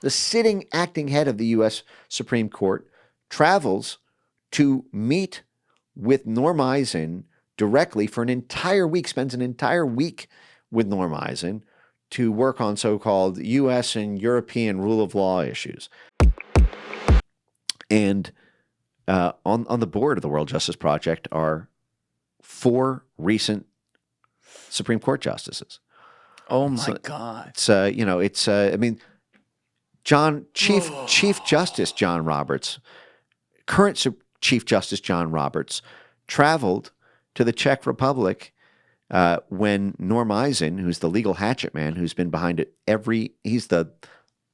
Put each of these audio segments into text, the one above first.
the sitting acting head of the U.S. Supreme Court, travels to meet with Norm Eisen directly for an entire week, spends an entire week with Norm Eisen to work on so-called U.S. and European rule of law issues. And on the board of the World Justice Project are 4 recent Supreme Court justices. Oh my God! It's I mean, Chief Justice John Roberts, current Chief Justice John Roberts, traveled to the Czech Republic when Norm Eisen, who's the legal hatchet man, who's been behind it he's the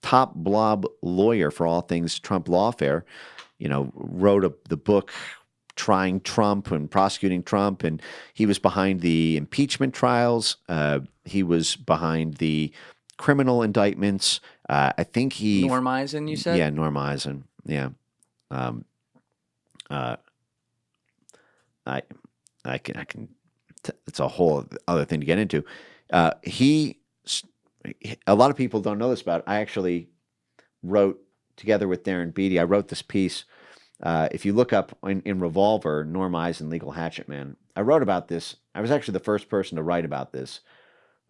top blob lawyer for all things Trump lawfare, wrote the book Trying Trump and Prosecuting Trump, and he was behind the impeachment trials. He was behind the criminal indictments. I think Norm Eisen, you said? Yeah, Norm Eisen. Yeah. I can. It's a whole other thing to get into. A lot of people don't know this about it. I actually wrote together with Darren Beattie. I wrote this piece. If you look up in Revolver, Norm Eisen, Legal Hatchet Man, I wrote about this. I was actually the first person to write about this.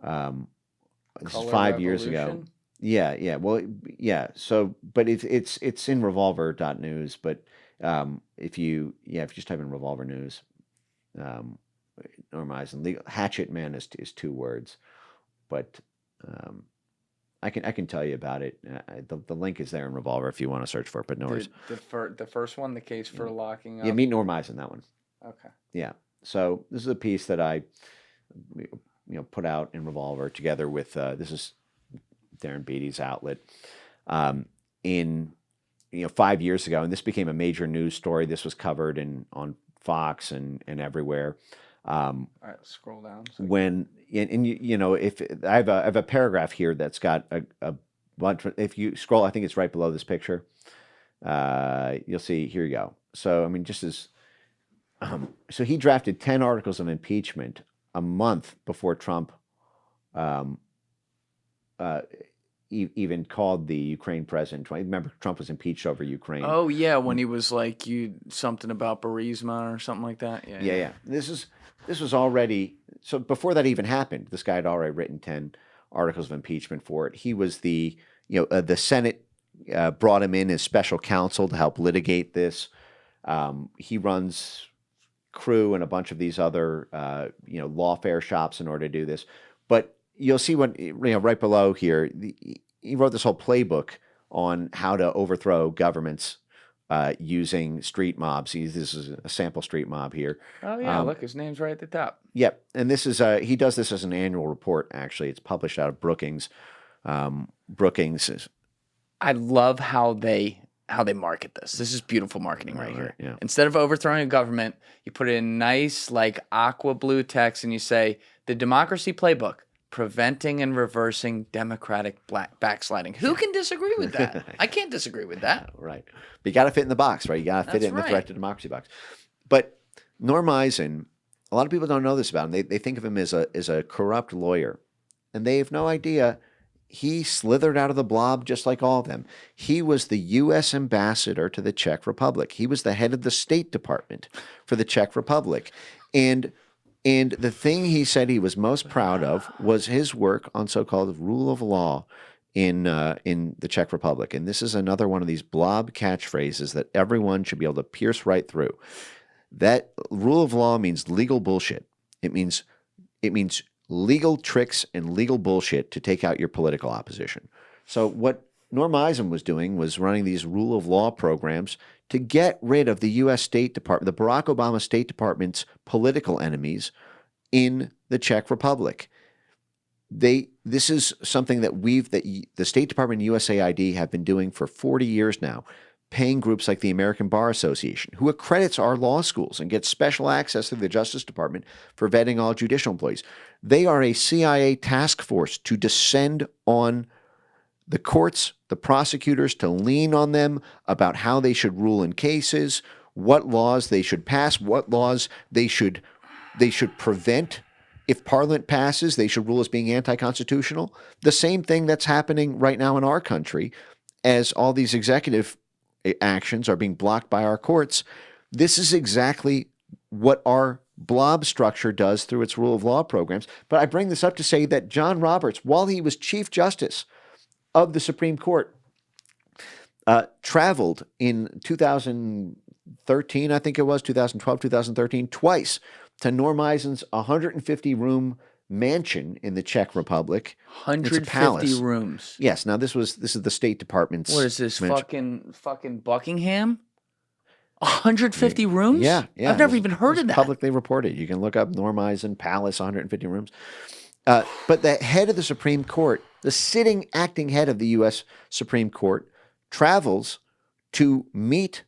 This is 5 years ago. Yeah. Well, yeah. So, but it's in revolver.news. But if you just type in Revolver News, Norm Eisen, Legal Hatchet Man is 2 words. But I can tell you about it. The link is there in Revolver if you want to search for it. But no worries. The first one, the case for locking up. Yeah, meet Norm Eisen, that one. Okay. Yeah. So this is a piece that I put out in Revolver together with this is Darren Beattie's outlet in 5 years ago, and this became a major news story. This was covered on Fox and everywhere. All right, scroll down. If I have a paragraph here that's got a bunch. If you scroll, I think it's right below this picture. You'll see. Here you go. So I mean, just as so he drafted 10 articles of impeachment a month before Trump even called the Ukraine president. Remember, Trump was impeached over Ukraine. Oh yeah, when he was like something about Burisma or something like that. Yeah. This was already, so before that even happened, this guy had already written 10 articles of impeachment for it. He was the Senate brought him in as special counsel to help litigate this. He runs Crew and a bunch of these other lawfare shops in order to do this. But you'll see right below here, he wrote this whole playbook on how to overthrow governments using street mobs. This is a sample street mob here. Oh yeah, look, his name's right at the top. Yep, and this is he does this as an annual report. Actually, it's published out of Brookings. Brookings. I love how they market this. This is beautiful marketing right here. Yeah. Instead of overthrowing a government, you put it in nice like aqua blue text, and you say the democracy playbook. Preventing and reversing democratic backsliding. Who can disagree with that? I can't disagree with that. Right. But you got to fit in the box, right? You got to fit it in the threat to democracy box. But Norm Eisen, a lot of people don't know this about him. They think of him as a corrupt lawyer. And they have no idea he slithered out of the blob just like all of them. He was the U.S. ambassador to the Czech Republic. He was the head of the State Department for the Czech Republic. And the thing he said he was most proud of was his work on so-called rule of law in the Czech Republic. And this is another one of these blob catchphrases that everyone should be able to pierce right through. That rule of law means legal bullshit. It means legal tricks and legal bullshit to take out your political opposition. So what Norm Eisen was doing was running these rule of law programs to get rid of the U.S. State Department, the Barack Obama State Department's political enemies in the Czech Republic. This is something that the State Department and USAID have been doing for 40 years now, paying groups like the American Bar Association, who accredits our law schools and gets special access through the Justice Department for vetting all judicial employees. They are a CIA task force to descend on the courts, the prosecutors, to lean on them about how they should rule in cases, what laws they should pass, what laws they should prevent. If Parliament passes, they should rule as being anti-constitutional. The same thing that's happening right now in our country. as all these executive actions are being blocked by our courts, this is exactly what our blob structure does through its rule of law programs. But I bring this up to say that John Roberts, while he was Chief Justice of the Supreme Court, traveled in 2013, I think it was, 2012, 2013, twice to Norm Eisen's 150-room mansion in the Czech Republic. 150 rooms. Yes. Now this is the State Department's. What is this fucking Buckingham? 150 rooms? Yeah. I've never even heard of that. Publicly reported. You can look up Norm Eisen Palace, 150 rooms. But the head of the Supreme Court, the sitting acting head of the U.S. Supreme Court, travels to meet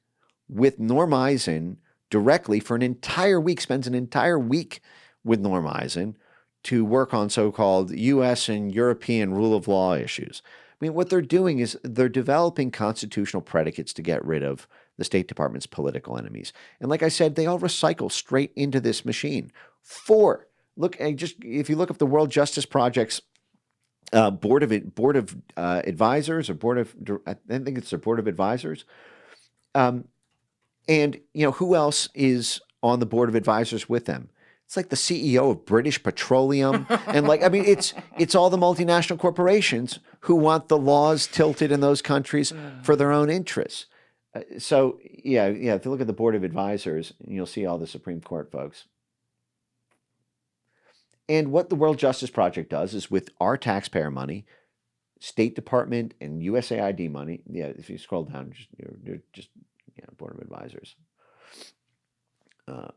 with Norm Eisen directly for an entire week, spends an entire week with Norm Eisen to work on so-called U.S. and European rule of law issues. I mean, what they're doing is they're developing constitutional predicates to get rid of the State Department's political enemies. And like I said, they all recycle straight into this machine. If you look up the World Justice Project's board of advisors, or I think it's their board of advisors. And who else is on the board of advisors with them? It's like the CEO of British Petroleum, and it's all the multinational corporations who want the laws tilted in those countries for their own interests. If you look at the board of advisors, you'll see all the Supreme Court folks. And what the World Justice Project does is, with our taxpayer money, State Department and USAID money. Yeah, if you scroll down, just board of advisors.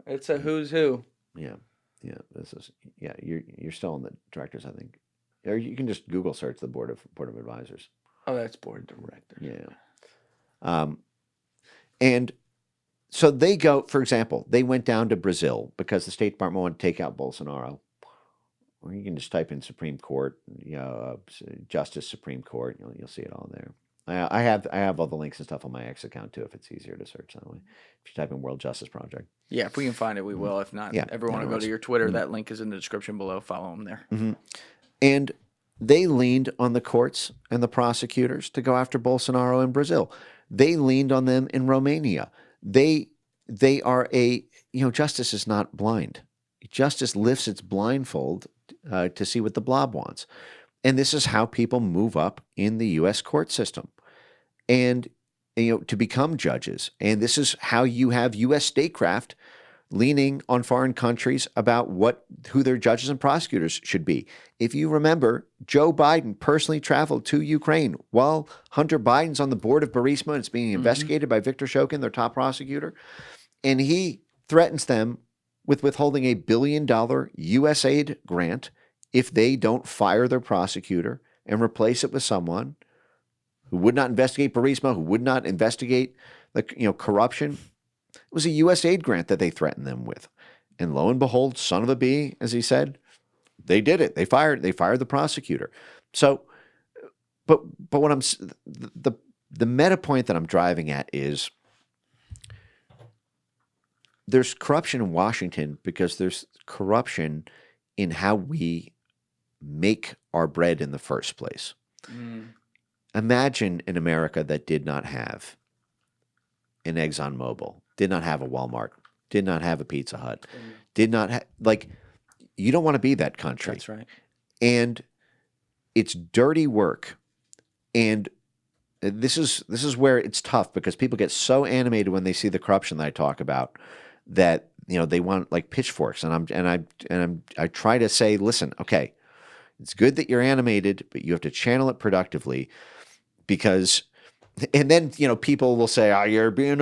It's a who's who. Yeah. You're still on the directors, I think, or you can just Google search the board of advisors. Oh, that's board directors. Yeah. And so they go. For example, they went down to Brazil because the State Department wanted to take out Bolsonaro. Or you can just type in Supreme Court, Justice Supreme Court. You'll see it all there. I have all the links and stuff on my X account too, if it's easier to search that way. If you type in World Justice Project. Yeah, if we can find it, we will. If not, everyone will go to your Twitter. That link is in the description below. Follow them there. Mm-hmm. And they leaned on the courts and the prosecutors to go after Bolsonaro in Brazil. They leaned on them in Romania. They are justice is not blind. Justice lifts its blindfold to see what the blob wants. And this is how people move up in the U.S. court system and, to become judges. And this is how you have U.S. statecraft leaning on foreign countries about who their judges and prosecutors should be. If you remember, Joe Biden personally traveled to Ukraine while Hunter Biden's on the board of Burisma and it's being investigated by Viktor Shokin, their top prosecutor. And he threatens them with withholding $1 billion USAID grant if they don't fire their prosecutor and replace it with someone who would not investigate Burisma, who would not investigate the corruption. It was a USAID grant that they threatened them with. And lo and behold, son of a bee, as he said, they did it. They fired the prosecutor. So, but what the meta point that I'm driving at is there's corruption in Washington because there's corruption in how we make our bread in the first place. Imagine an America that did not have an ExxonMobil, did not have a Walmart, did not have a Pizza Hut, did not have, you don't want to be that country. That's right. And it's dirty work. And this is where it's tough because people get so animated when they see the corruption that I talk about that they want pitchforks, and I try to say, listen, okay, it's good that you're animated, but you have to channel it productively, because, and then people will say, you're being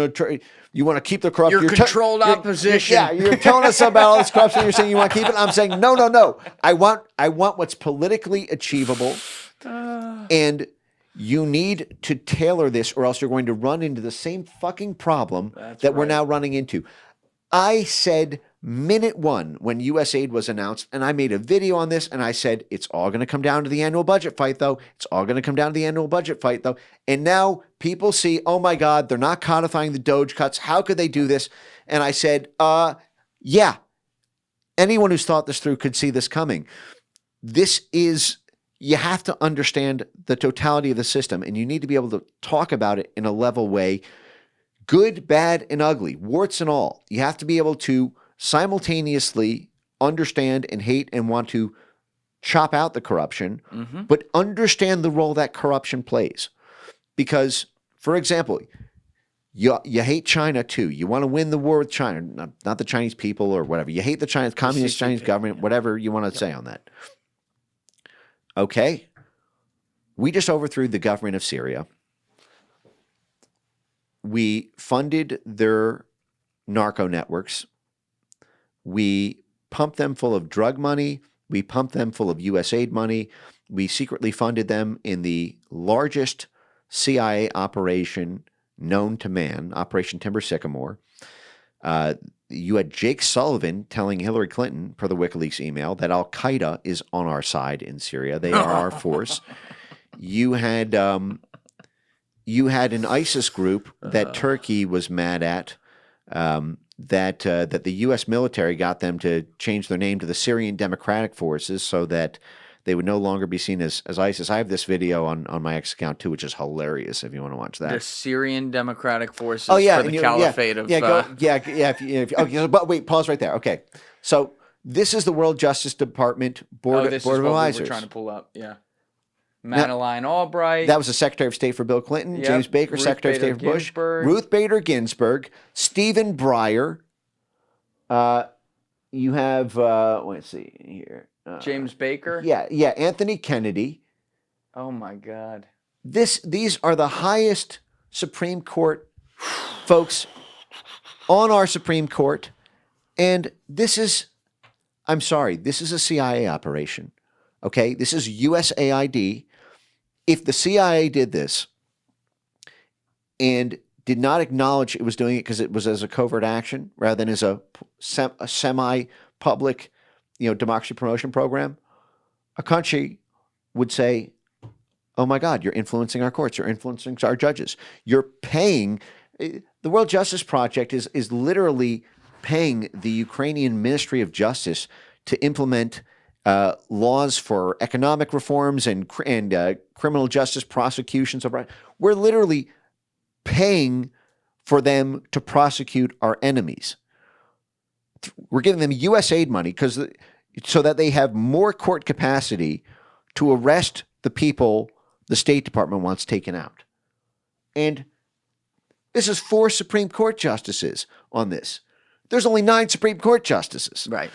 you want to keep the corruption. You're controlled opposition. You're telling us about all this corruption. You're saying you want to keep it. I'm saying no. I want what's politically achievable, and you need to tailor this, or else you're going to run into the same fucking problem we're now running into. I said minute one when USAID was announced, and I made a video on this, and I said, it's all going to come down to the annual budget fight, though. It's all going to come down to the annual budget fight, though. And now people see, oh my God, they're not codifying the Doge cuts. How could they do this? And I said, yeah. Anyone who's thought this through could see this coming. This is you have to understand the totality of the system, and you need to be able to talk about it in a level way, good, bad, and ugly, warts and all. You have to be able to simultaneously understand and hate and want to chop out the corruption, but understand the role that corruption plays. Because, for example, you hate China too. You want to win the war with China, not the Chinese people or whatever. You hate the communist Chinese government, whatever you want to say on that. Okay. We just overthrew the government of Syria. We funded their narco networks. We pumped them full of drug money. We pumped them full of USAID money. We secretly funded them in the largest CIA operation known to man, Operation Timber Sycamore. You had Jake Sullivan telling Hillary Clinton, per the WikiLeaks email, that Al-Qaeda is on our side in Syria. They are our force. You had an ISIS group that Turkey was mad at, that the U.S. military got them to change their name to the Syrian Democratic Forces so that they would no longer be seen as ISIS. I have this video on my X account too, which is hilarious if you want to watch that. The Syrian Democratic Forces for the Caliphate of... But wait, pause right there. Okay. So this is the World Justice Department Board of Advisors. We were trying to pull up, Madeleine Albright. That was the Secretary of State for Bill Clinton. Yep. James Baker, Secretary of State for Bush. Ruth Bader Ginsburg. Stephen Breyer. You have, let's see here. James Baker? Yeah, Anthony Kennedy. Oh, my God. These are the highest Supreme Court folks on our Supreme Court. And this is a CIA operation. Okay? This is USAID. If the CIA did this and did not acknowledge it was doing it because it was as a covert action rather than as a semi-public, democracy promotion program, a country would say, oh my God, you're influencing our courts, you're influencing our judges. You're paying, the World Justice Project is literally paying the Ukrainian Ministry of Justice to implement laws for economic reforms and criminal justice prosecutions. We're literally paying for them to prosecute our enemies. We're giving them USAID money so that they have more court capacity to arrest the people the State Department wants taken out. And this is 4 Supreme Court justices on this. There's only 9 Supreme Court justices. Right.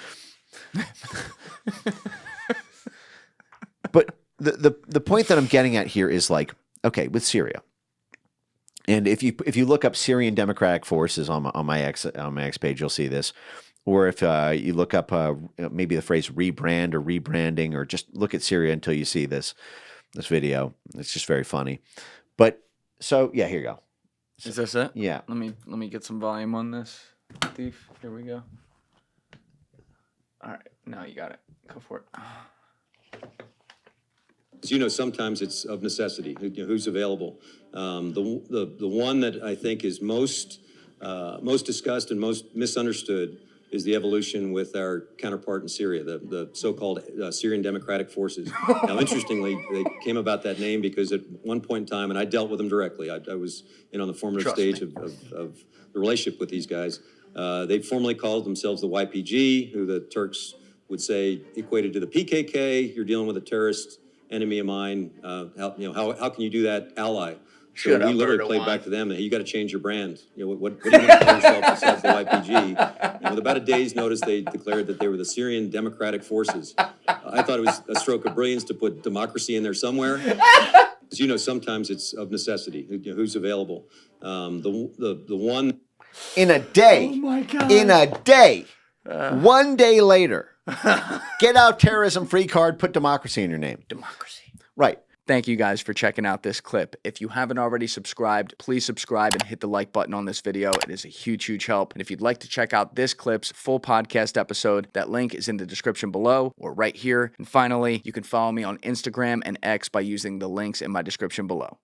But the point that I'm getting at here is okay, with Syria. And if you look up Syrian Democratic Forces on my X page, you'll see this. Or if you look up maybe the phrase rebrand or rebranding, or just look at Syria until you see this video. It's just very funny. But so here you go. Is this it? Yeah. Let me get some volume on this. Thief. Here we go. All right, now you got it. Go for it. Sometimes it's of necessity. Who's available? The one that I think is most discussed and most misunderstood is the evolution with our counterpart in Syria, the so-called Syrian Democratic Forces. Now, interestingly, they came about that name because at one point in time, and I dealt with them directly. I was in on the formative stage of the relationship with these guys. They formally called themselves the YPG, who the Turks would say equated to the PKK. You're dealing with a terrorist enemy of mine. How can you do that, ally? So we literally played back to them that you got to change your brand. What do you want to call yourself besides the YPG? And with about a day's notice, they declared that they were the Syrian Democratic Forces. I thought it was a stroke of brilliance to put democracy in there somewhere. As sometimes it's of necessity. Who's available? The one in a day. Oh my God! In a day. 1 day later, get out terrorism free card. Put democracy in your name. Democracy. Right. Thank you guys for checking out this clip. If you haven't already subscribed, please subscribe and hit the like button on this video. It is a huge, huge help. And if you'd like to check out this clip's full podcast episode, that link is in the description below or right here. And finally, you can follow me on Instagram and X by using the links in my description below.